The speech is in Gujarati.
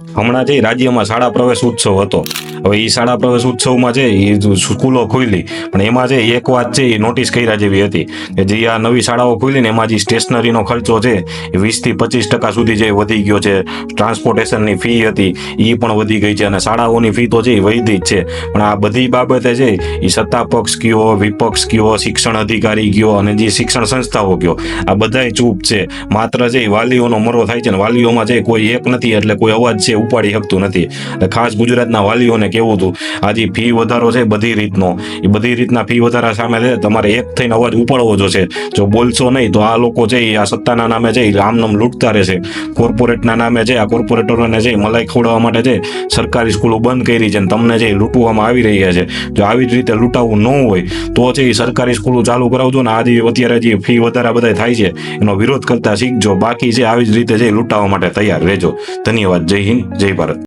હમણાં જે રાજ્યમાં શાળા પ્રવેશ ઉત્સવ હતો, હવે એ શાળા પ્રવેશ ઉત્સવમાં છે એ સ્કૂલો ખુલી, પણ એમાં છે એક વાત છે એ નોટિસ કર્યા જેવી હતી કે જે આ નવી શાળાઓ ખુલી ને એમાં જે સ્ટેશનરીનો ખર્ચો છે એ 20% થી 25% સુધી જે વધી ગયો છે. ટ્રાન્સપોર્ટેશનની ફી હતી એ પણ વધી ગઈ છે, અને શાળાઓની ફી તો છે એ વધી જ છે. પણ આ બધી બાબતે છે એ સત્તા પક્ષ કયો, વિપક્ષ કયો, શિક્ષણ અધિકારી કયો અને જે શિક્ષણ સંસ્થાઓ કયો, આ બધાય ચૂપ છે. માત્ર છે વાલીઓનો મરો થાય છે ને વાલીઓમાં છે કોઈ એક નથી, એટલે કોઈ અવાજ છે ઉપાડી શકતું નથી. એટલે ખાસ ગુજરાતના વાલીઓને કેવું હતું, આ જે ફી વધારો છે બધી રીતનો, એ બધી રીતના ફી વધારા સામે છે તમારે એક થઈને અવાજ ઉપાડવો જોશે. જો બોલશો નહીં તો આ લોકો છે એ આ સત્તાના નામે છે એ આમનામ લૂંટતા રહેશે. કોર્પોરેટના નામે છે આ કોર્પોરેટરોને છે મલાઈ ખવડાવવા માટે છે સરકારી સ્કૂલો બંધ કરી છે, અને તમને છે લૂંટવામાં આવી રહ્યા છે. જો આવી જ રીતે લૂંટાવું ન હોય તો છે એ સરકારી સ્કૂલો ચાલુ કરાવજો ને. આ જે અત્યારે જે ફી વધારા બધા થાય છે એનો વિરોધ કરતા શીખજો. બાકી છે આવી જ રીતે છે લૂંટાવા માટે તૈયાર રહેજો. ધન્યવાદ. જય હિન્દ, જય ભારત.